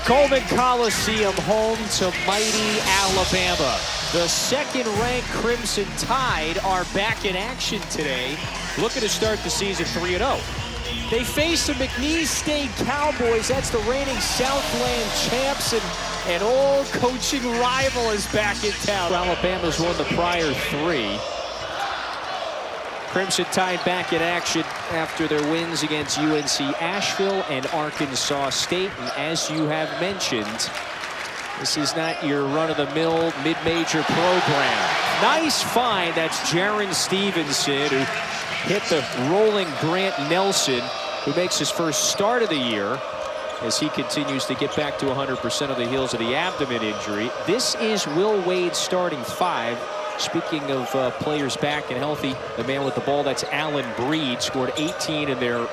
Coleman Coliseum, home to mighty Alabama. The second-ranked Crimson Tide are back in action today, looking to start the season 3-0. They face the McNeese State Cowboys. That's the reigning Southland champs, and an old coaching rival is back in town. Alabama's won the prior 3. Crimson Tide back in action after their wins against UNC Asheville and Arkansas State. And as you have mentioned, this is not your run-of-the-mill mid-major program. Nice find. That's Jaron Stevenson, who hit the rolling Grant Nelson, who makes his first start of the year as he continues to get back to 100% of the heels of the abdomen injury. This is Will Wade's starting 5. Speaking of players back and healthy, the man with the ball, that's Allen Breed, scored 18 in their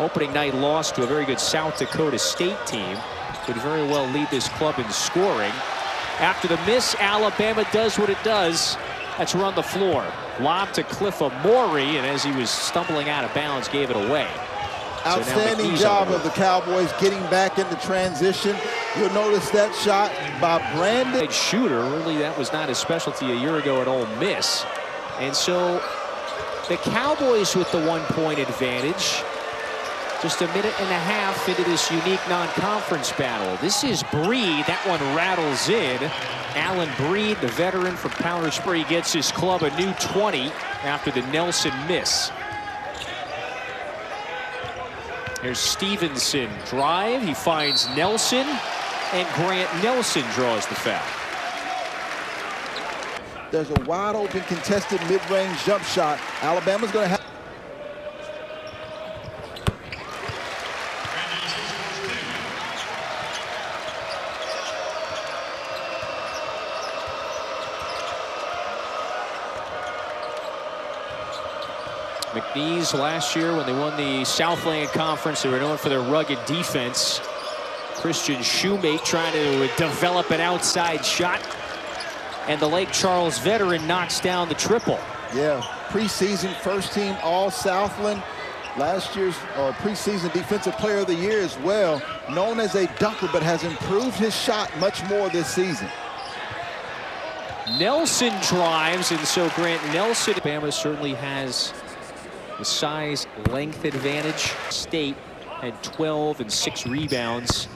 opening night loss to a very good South Dakota State team. Could very well lead this club in scoring. After the miss, Alabama does what it does. That's run the floor. Lob to Cliff Amori, and as he was stumbling out of bounds, gave it away. Outstanding job of the Cowboys getting back into transition. You'll notice that shot by Brandon. Shooter, really that was not his specialty a year ago at Ole Miss. And so the Cowboys with the 1-point advantage. Just a minute and a half into this unique non-conference battle. This is Breed. That one rattles in. Allen Breed, the veteran from Powder Springs, gets his club a new 20 after the Nelson miss. Here's Stevenson drive. He finds Nelson, and Grant Nelson draws the foul. There's a wide open contested mid-range jump shot. Alabama's going to have. McNeese last year, when they won the Southland Conference, they were known for their rugged defense. Christian Shoemate trying to develop an outside shot, and the Lake Charles veteran knocks down the triple. Yeah, preseason first team all Southland, last year's preseason defensive player of the year as well, known as a dunker, but has improved his shot much more this season. Nelson drives, and so Grant Nelson. Alabama certainly has the size length advantage. State had 12 and 6 rebounds.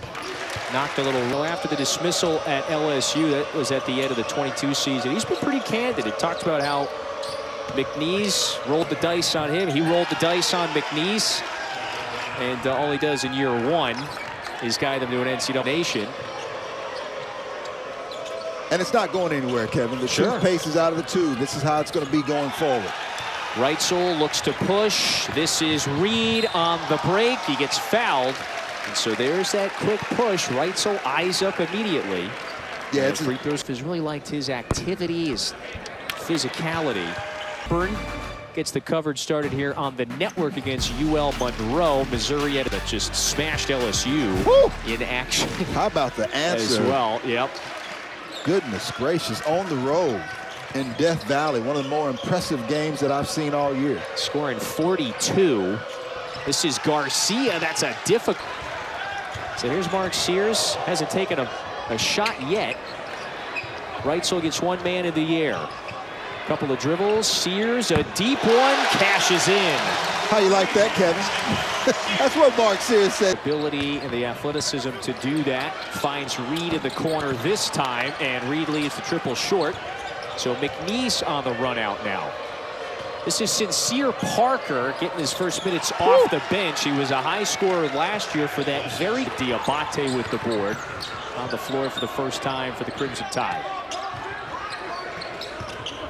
Knocked a little low after the dismissal at LSU. That was at the end of the 22 season. He's been pretty candid. He talked about how McNeese rolled the dice on him. He rolled the dice on McNeese. And all he does in year 1 is guide them to an NCAA nation. And it's not going anywhere, Kevin. The toothpaste is out of the tube. This is how it's going to be going forward. Reitzel looks to push. This is Reed on the break. He gets fouled. And so there's that quick push. Reitzel eyes up immediately. Yeah, it's free throws. Has really liked his activity, his physicality. Burn gets the coverage started here on the network against UL Monroe. Missouri that just smashed LSU. Woo! In action. How about the answer? As well, yep. Goodness gracious, on the road in Death Valley, one of the more impressive games that I've seen all year. Scoring 42. This is Garcia. That's a difficult. So here's Mark Sears. Hasn't taken a shot yet. Reitzel gets one man in the air. Couple of dribbles. Sears, a deep one, cashes in. How you like that, Kevin? That's what Mark Sears said. Ability and the athleticism to do that. Finds Reed in the corner this time, and Reed leaves the triple short. So McNeese on the run out now. This is Sincere Parker getting his first minutes off the bench. He was a high scorer last year for that very Diabate with the board on the floor for the first time for the Crimson Tide.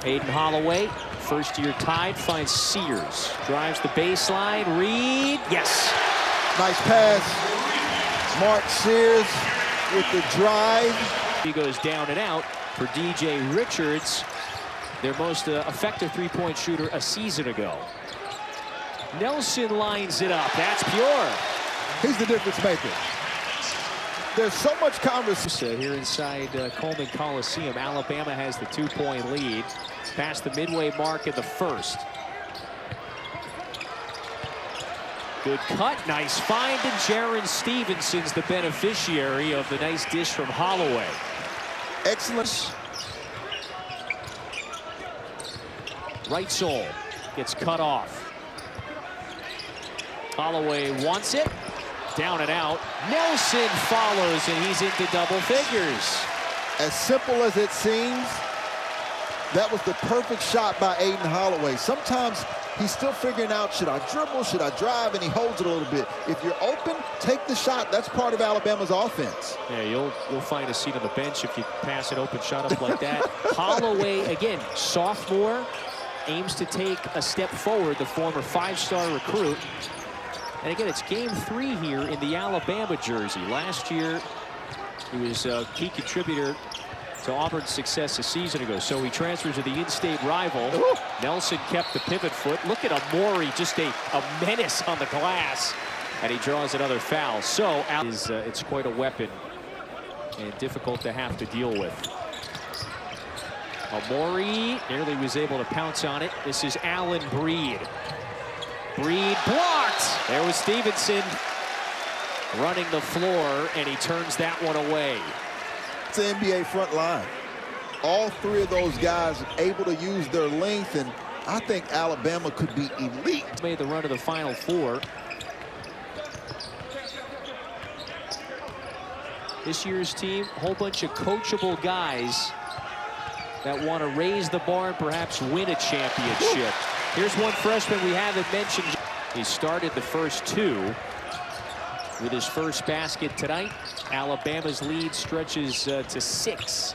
Aiden Holloway, first-year Tide, finds Sears. Drives the baseline. Reed, yes. Nice pass. Mark Sears with the drive. He goes down and out for DJ Richards, their most effective three-point shooter a season ago. Nelson lines it up. That's pure. He's the difference maker. There's so much conversation here inside Coleman Coliseum. Alabama has the 2-point lead past the midway mark in the first. Good cut, nice find, and Jaron Stevenson's the beneficiary of the nice dish from Holloway. Excellent. Right sole gets cut off. Holloway wants it. Down and out. Nelson follows, and he's into double figures. As simple as it seems, that was the perfect shot by Aiden Holloway. Sometimes he's still figuring out, should I dribble, should I drive, and he holds it a little bit. If you're open, take the shot. That's part of Alabama's offense. Yeah, you'll find a seat on the bench if you pass an open shot up like that. Holloway, again, sophomore, aims to take a step forward, the former five-star recruit. And again, it's game 3 here in the Alabama jersey. Last year, he was a key contributor to Auburn's success a season ago. So he transfers to the in-state rival. Ooh. Nelson kept the pivot foot. Look at Amori, just a menace on the glass. And he draws another foul. So it's quite a weapon and difficult to have to deal with. Amori nearly was able to pounce on it. This is Allen Breed. Breed blocked. There was Stevenson running the floor, and he turns that one away. It's the NBA front line. All 3 of those guys able to use their length, and I think Alabama could be elite. Made the run to the Final Four. This year's team, a whole bunch of coachable guys that want to raise the bar and perhaps win a championship. Woo. Here's one freshman we haven't mentioned. He started the first 2 with his first basket tonight. Alabama's lead stretches to 6.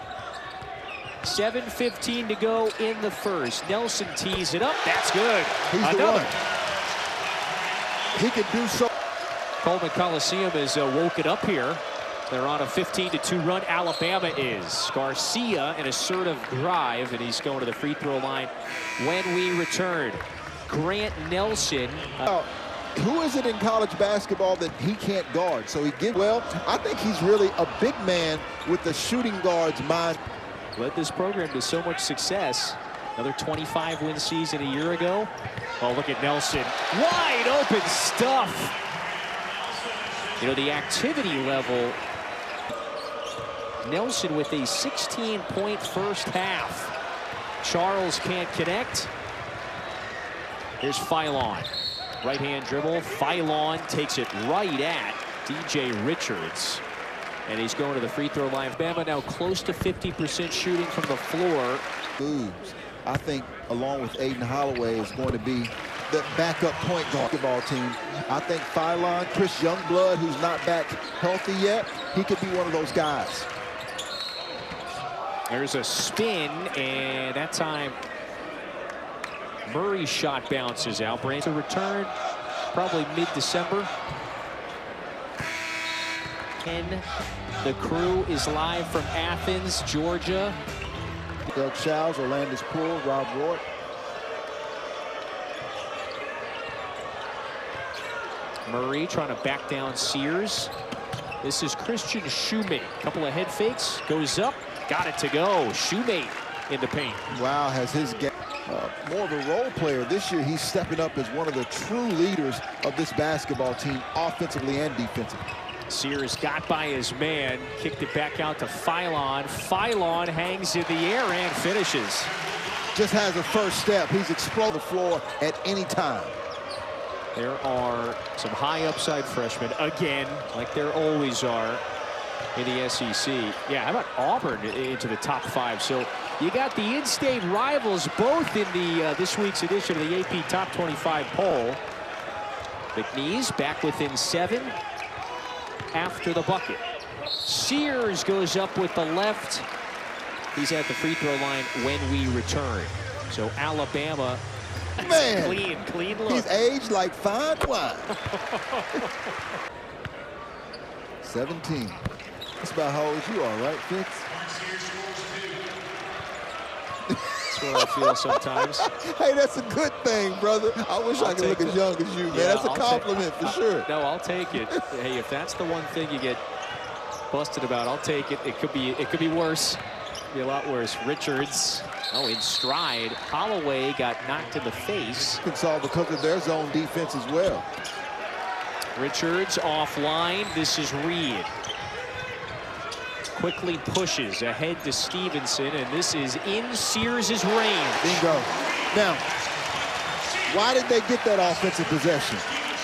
7:15 to go in the first. Nelson tees it up. That's good. He's another. He can do so. Coleman Coliseum is woken up here. They're on a 15-2 run. Alabama is. Garcia, an assertive drive, and he's going to the free throw line when we return. Grant Nelson. Who is it in college basketball that he can't guard? So he gives well. I think he's really a big man with the shooting guard's mind. Led this program to so much success. Another 25-win season a year ago. Oh, look at Nelson. Wide open stuff. You know, the activity level. Nelson with a 16-point first half. Charles can't connect. Here's Philon. Right-hand dribble. Philon takes it right at DJ Richards. And he's going to the free throw line. Bama now close to 50% shooting from the floor. Moves. I think, along with Aiden Holloway, is going to be the backup point guard basketball team. I think Philon, Chris Youngblood, who's not back healthy yet, he could be one of those guys. There's a spin, and that time Murray's shot bounces out. Brand to return probably mid-December. And the crew is live from Athens, Georgia. Doug Childs, Orlando's Poole, Rob Roy. Murray trying to back down Sears. This is Christian Shoemate. Couple of head fakes, goes up, got it to go. Shoemate in the paint. Wow, has his game. More of a role player this year. He's stepping up as one of the true leaders of this basketball team, offensively and defensively. Sears got by his man, kicked it back out to Philon. Philon hangs in the air and finishes. Just has a first step. He's exploding the floor at any time. There are some high upside freshmen, again, like there always are in the SEC. Yeah, how about Auburn into the top 5? So you got the in-state rivals both in the this week's edition of the AP Top 25 poll. McNeese back within 7 after the bucket. Sears goes up with the left. He's at the free throw line when we return. So Alabama, man, clean look. He's aged like fine wine. 17. That's about how old you are, right, Fitz? That's what I feel sometimes. Hey, that's a good thing, brother. I wish I could look as young as you, man. Yeah, that's a compliment for sure. No, I'll take it. Hey, if that's the one thing you get busted about, I'll take it. It could be worse. Be a lot worse. Richards, in stride. Holloway got knocked in the face. Can solve because of their zone defense as well. Richards offline. This is Reed. Quickly pushes ahead to Stevenson, and this is in Sears' range. Bingo. Now, why did they get that offensive possession?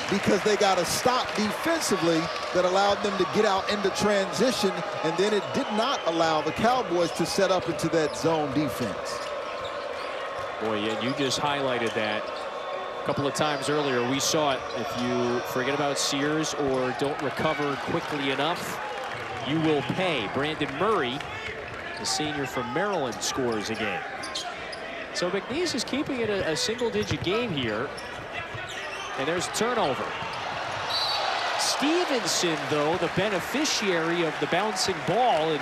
Because they got a stop defensively that allowed them to get out into transition, and then it did not allow the Cowboys to set up into that zone defense. Boy, yeah, you just highlighted that a couple of times earlier. We saw it. If you forget about Sears or don't recover quickly enough, you will pay. Brandon Murray, the senior from Maryland, scores again. So McNeese is keeping it a single-digit game here. And there's a turnover. Stevenson, though, the beneficiary of the bouncing ball, and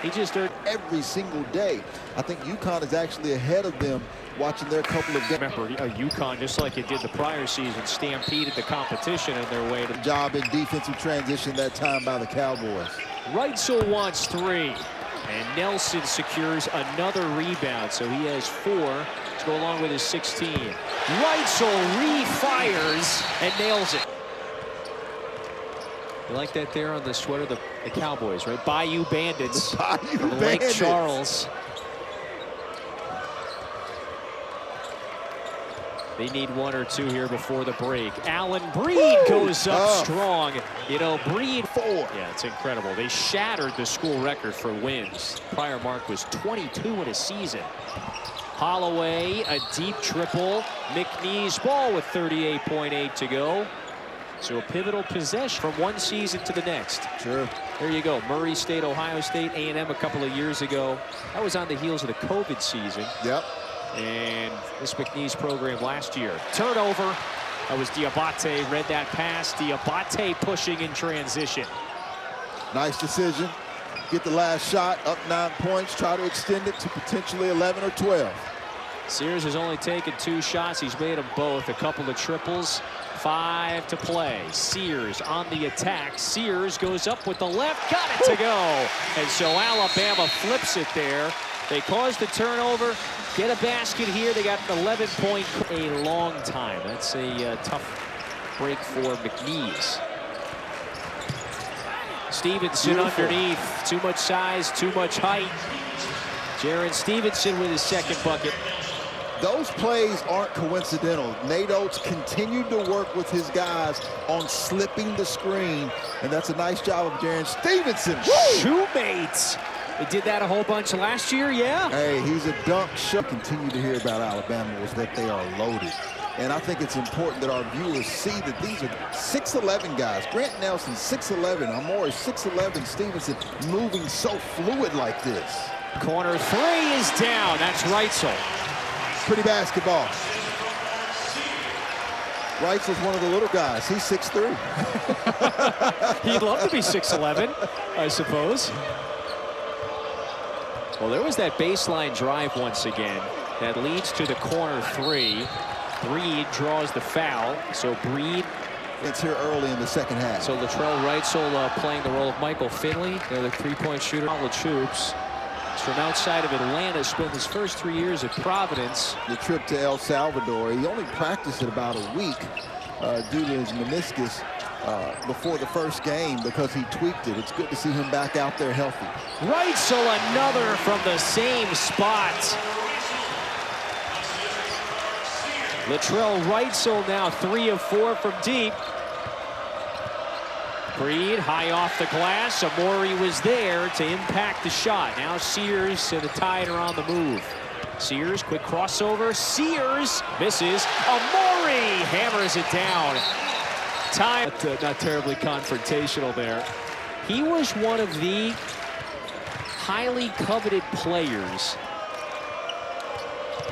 he just earned every single day. I think UConn is actually ahead of them watching their couple of games. Remember, UConn, just like it did the prior season, stampeded the competition in their way to job in defensive transition that time by the Cowboys. Reitzel wants 3, and Nelson secures another rebound, so he has 4 to go along with his 16. Reitzel refires and nails it. You like that there on the sweater, the Cowboys, right? Bayou Bandits. Bayou from Lake Charles. They need 1 or 2 here before the break. Allen Breed goes up strong. You know, Breed 4. Yeah, it's incredible. They shattered the school record for wins. Prior mark was 22 in a season. Holloway, a deep triple. McNeese ball with 38.8 to go. So a pivotal possession from one season to the next. Sure. There you go. Murray State, Ohio State, A&M a couple of years ago. That was on the heels of the COVID season. Yep. And this McNeese program last year. Turnover. That was Diabate. Read that pass. Diabate pushing in transition. Nice decision. Get the last shot, up 9 points. Try to extend it to potentially 11 or 12. Sears has only taken 2 shots. He's made them both. A couple of triples. 5 to play. Sears on the attack. Sears goes up with the left. Got it to go. And so Alabama flips it there. They caused the turnover. Get a basket here. They got an 11-point. A long time. That's a tough break for McNeese. Stevenson underneath. Too much size, too much height. Jaron Stevenson with his second bucket. Those plays aren't coincidental. Nate Oates continued to work with his guys on slipping the screen, and that's a nice job of Jaron Stevenson. Shoemates. They did that a whole bunch last year, yeah? Hey, he's a dunk show. Continue to hear about Alabama was that they are loaded. And I think it's important that our viewers see that these are 6'11 guys. Grant Nelson, 6'11. Amore, 6'11. Stevenson moving so fluid like this. Corner 3 is down. That's Reitzel. Pretty basketball. Reitzel's one of the little guys. He's 6'3". He'd love to be 6'11", I suppose. Well, there was that baseline drive once again that leads to the corner 3. Breed draws the foul, so Breed. It's here early in the second half. So Latrell Reitzel playing the role of Michael Finley. They're the 3-point shooter. College hoops. He's from outside of Atlanta. Spent his first 3 years at Providence. The trip to El Salvador. He only practiced it about a week due to his meniscus before the first game because he tweaked it. It's good to see him back out there healthy. Reitzel another from the same spot. Latrell Reitzel now 3 of 4 from deep. Breed high off the glass. Amore was there to impact the shot. Now Sears and the Tide are on the move. Sears, quick crossover. Sears misses. Amore hammers it down. Time. Not terribly confrontational there. He was one of the highly coveted players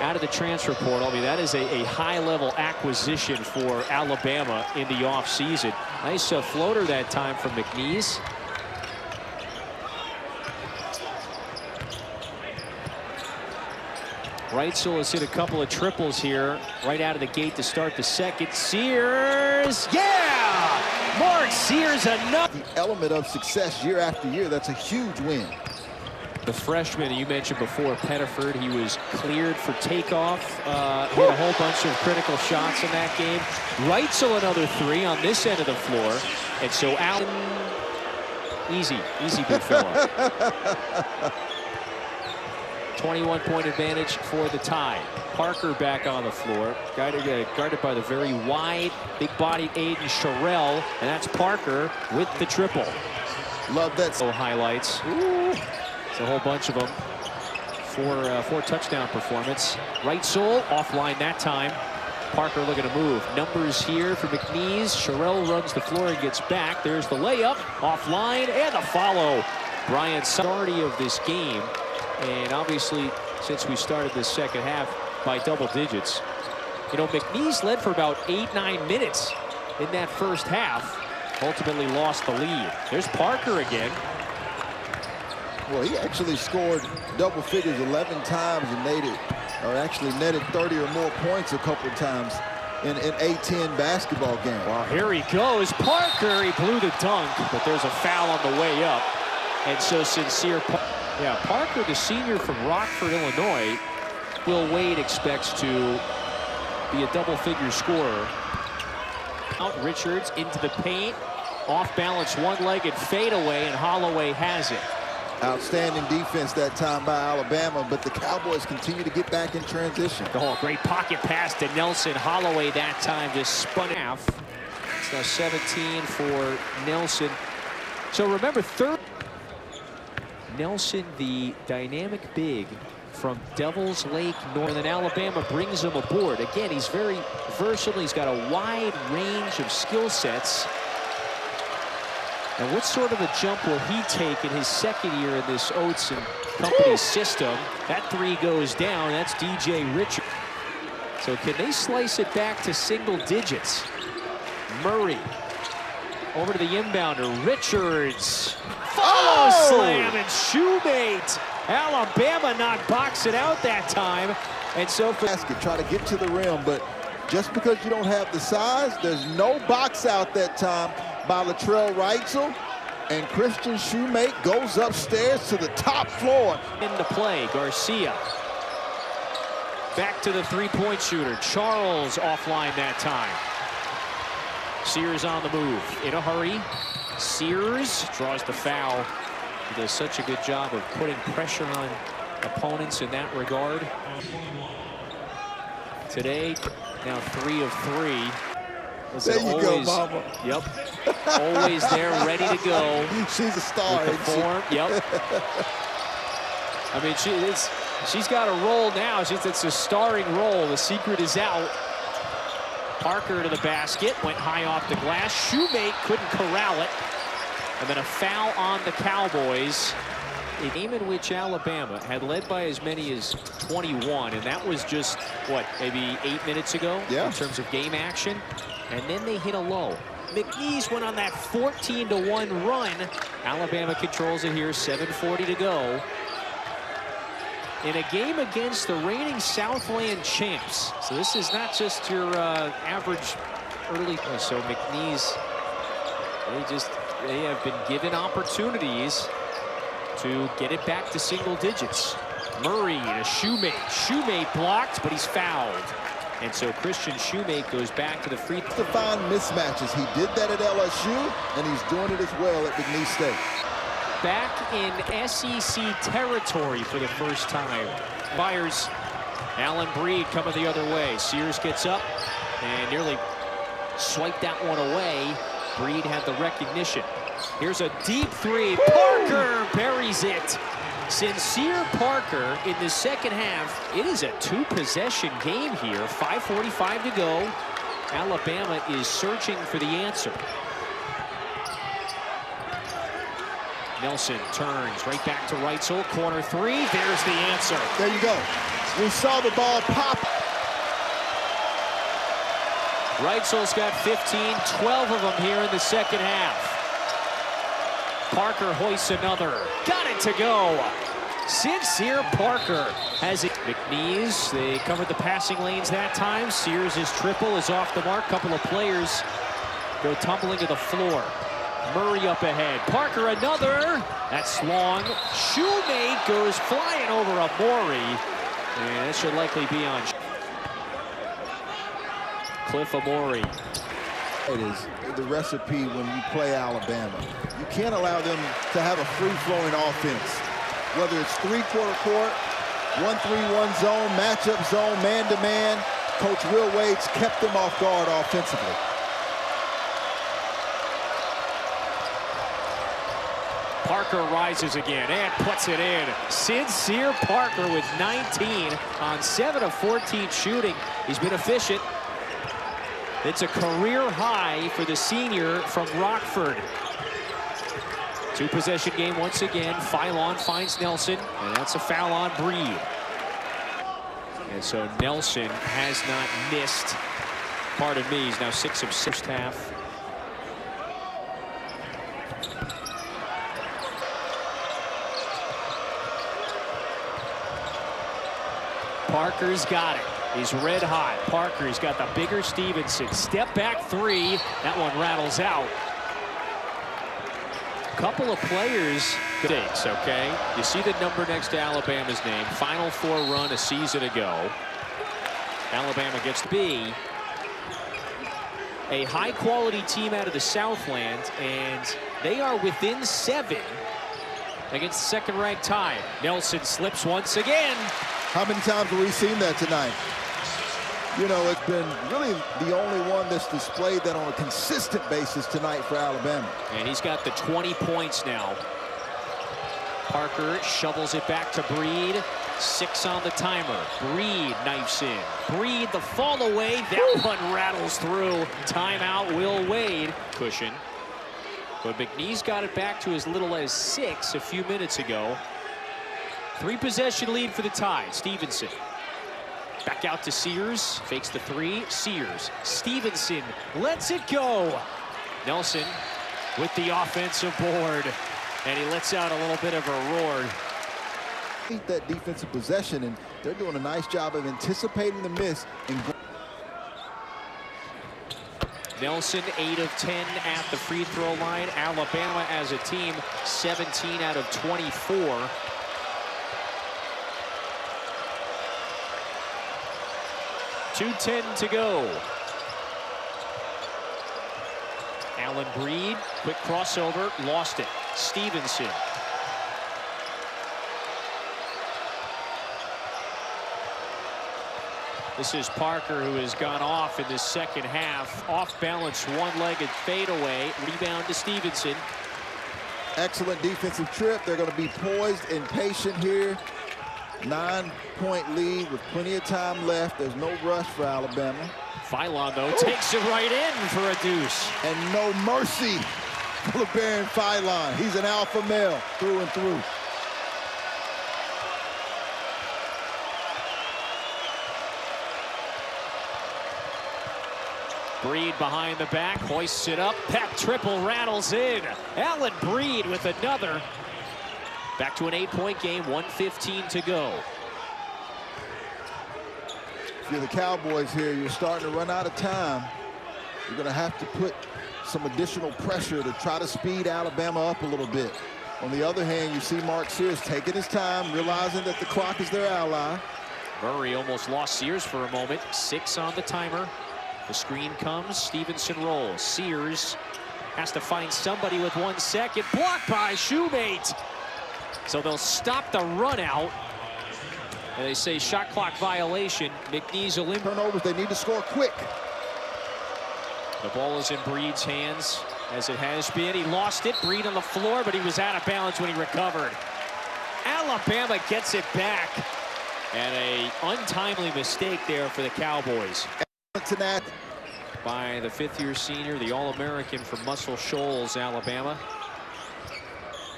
out of the transfer portal. I mean, that is a high-level acquisition for Alabama in the offseason. Nice floater that time from McNeese. Reitzel has hit a couple of triples here right out of the gate to start the second. Sears, yeah! Mark Sears, another. The element of success year after year, that's a huge win. The freshman you mentioned before, Pettiford, he was cleared for takeoff. Hit a whole bunch of critical shots in that game. Reitzel another 3 on this end of the floor. And so Allen, easy big fella. 21-point advantage for the tie. Parker back on the floor, guarded by the very wide, big-bodied Aiden Sherrill, and that's Parker with the triple. Love that. So highlights. Ooh. It's a whole bunch of them. Four touchdown performance. Reitzel offline that time. Parker looking to move. Numbers here for McNeese. Sherrill runs the floor and gets back. There's the layup, offline, and the follow. Bryant, majority of this game, and obviously since we started this second half by double digits. You know, McNeese led for about 8-9 minutes in that first half. Ultimately lost the lead. There's Parker again. Well, he actually scored double figures 11 times and netted 30 or more points a couple points in an A-10 basketball game. Well, here he goes. Parker, he blew the dunk, but there's a foul on the way up. And so Parker, the senior from Rockford, Illinois, Will Wade expects to be a double-figure scorer. Out Richards into the paint. Off balance, one-legged fadeaway, and Holloway has it. Outstanding defense that time by Alabama, but the Cowboys continue to get back in transition. Oh, great pocket pass to Nelson. Holloway that time just spun half. It's now 17 for Nelson. So remember, Nelson, the dynamic big from Devils Lake North, and then Alabama brings him aboard. Again, he's very versatile. He's got a wide range of skill sets. And what sort of a jump will he take in his second year in this Oates and Company system? That 3 goes down. That's DJ Richards. So can they slice it back to single digits? Murray over to the inbounder. Richards. Follow slam and shoemate. Alabama not boxing out that time. And so for basket, try to get to the rim, but just because you don't have the size, there's no box out that time by Latrell Reitzel, and Christian Shoemate goes upstairs to the top floor. In the play, Garcia. Back to the three-point shooter. Charles offline that time. Sears on the move. In a hurry. Sears draws the foul. He does such a good job of putting pressure on opponents in that regard. Today, now 3 of 3. There you go, Mama. Yep. Always there, ready to go. She's a star. With the form. Yep. I mean, she's got a role now. It's a starring role. The secret is out. Parker to the basket. Went high off the glass. Shoemate couldn't corral it. And then a foul on the Cowboys. A game in which Alabama had led by as many as 21. And that was just, what, maybe 8 minutes ago? Yeah. In terms of game action. And then they hit a low. McNeese went on that 14-1 run. Alabama controls it here, 7:40 to go. In a game against the reigning Southland champs. So this is not just your average early. So McNeese, they have been given opportunities to get it back to single digits. Murray to Shoemate. Shoemate blocked, but he's fouled. And so Christian Shoemate goes back to the free throw. To find mismatches. He did that at LSU, and he's doing it as well at McNeese State. Back in SEC territory for the first time. Fires. Allen Breed coming the other way. Sears gets up and nearly swiped that one away. Breed had the recognition. Here's a deep 3. Parker buries it. Sincere Parker in the second half. It is a 2-possession game here. 5:45 to go. Alabama is searching for the answer. Nelson turns right back to Reitzel. Corner 3. There's the answer. There you go. We saw the ball pop. Reitzel's got 15, 12 of them here in the second half. Parker hoists another. Got it to go. Sincere Parker has it. McNeese, they covered the passing lanes that time. Sears' triple is off the mark. Couple of players go tumbling to the floor. Murray up ahead. Parker another. That's long. Shoemate goes flying over Amori. And that should likely be on Cliff Amori. It is the recipe when you play Alabama. You can't allow them to have a free-flowing offense. Whether it's three-quarter court, 1-3-1 zone, matchup zone, man-to-man, Coach Will Wade's kept them off guard offensively. Parker rises again and puts it in. Sincere Parker with 19 on 7 of 14 shooting. He's been efficient. It's a career high for the senior from Rockford. Two-possession game once again. Philon finds Nelson, and that's a foul on Breed. And so Nelson has not missed. Pardon me, he's now 6 of 6 half. Parker's got it. He's red hot. Parker's got the bigger Stevenson. Step back three. That one rattles out. Couple of players. Mistakes, okay? You see the number next to Alabama's name. Final Four run a season ago. Alabama gets to be a high-quality team out of the Southland, and they are within 7 against the second-ranked Tide. Nelson slips once again. How many times have we seen that tonight? You know, it's been really the only one that's displayed that on a consistent basis tonight for Alabama. And he's got the 20 points now. Parker shovels it back to Breed. 6 on the timer. Breed knifes in. Breed the fall away. That one rattles through. Timeout, Will Wade. Cushion. But McNeese got it back to as little as 6 a few minutes ago. 3-possession lead for the Tide. Stevenson. Back out to Sears. Fakes the 3. Sears. Stevenson lets it go. Nelson with the offensive board. And he lets out a little bit of a roar. That defensive possession, and they're doing a nice job of anticipating the miss. And Nelson 8 of 10 at the free throw line. Alabama as a team 17 out of 24. .210 to go. Allen Breed, quick crossover, lost it. Stevenson. This is Parker, who has gone off in this second half. Off balance, one-legged fadeaway. Rebound to Stevenson. excellent defensive trip. They're going to be poised and patient here. 9-point lead with plenty of time left. There's no rush for Alabama. Philon, though, takes it right in for a deuce. And no mercy for LeBaron Philon. He's an alpha male through and through. Breed behind the back, hoists it up. That triple rattles in. Allen Breed with another. Back to an 8-point game, 1:15 to go. If you're the Cowboys here, you're starting to run out of time. You're going to have to put some additional pressure to try to speed Alabama up a little bit. On the other hand, you see Mark Sears taking his time, realizing that the clock is their ally. Murray almost lost Sears for a moment. 6 on the timer. The screen comes. Stevenson rolls. Sears has to find somebody with 1 second. Blocked by Shoemate. So they'll stop the run out. And they say shot clock violation. McNeese eliminated. Turnovers, they need to score quick. The ball is in Breed's hands, as it has been. He lost it. Breed on the floor, but he was out of bounds when he recovered. Alabama gets it back. And a untimely mistake there for the Cowboys. By the 5th-year senior, the All-American from Muscle Shoals, Alabama.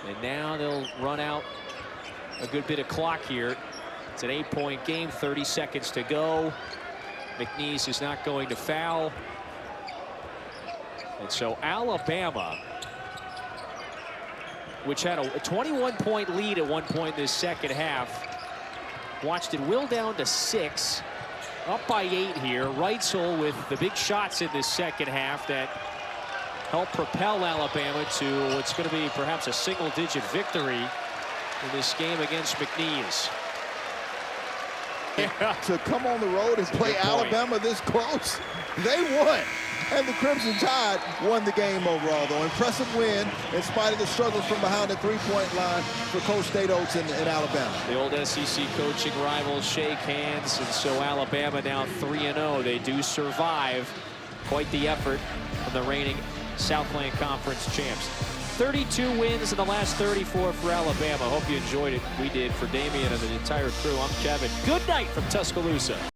And now they'll run out a good bit of clock here. It's an 8-point game, 30 seconds to go. McNeese is not going to foul. And so Alabama, which had a 21-point lead at one point in this second half, watched it will down to 6. Up by 8 here. Reitzel with the big shots in this second half that help propel Alabama to what's going to be perhaps a single-digit victory in this game against McNeese. To come on the road and play Alabama this close, they won. And the Crimson Tide won the game overall, though. Impressive win in spite of the struggles from behind the three-point line for Coach Nate Oates in Alabama. The old SEC coaching rivals shake hands, and so Alabama now 3-0. They do survive. Quite the effort from the reigning Southland Conference champs. 32 wins in the last 34 for Alabama. Hope you enjoyed it. We did. For Damian and the entire crew, I'm Kevin. Good night from Tuscaloosa.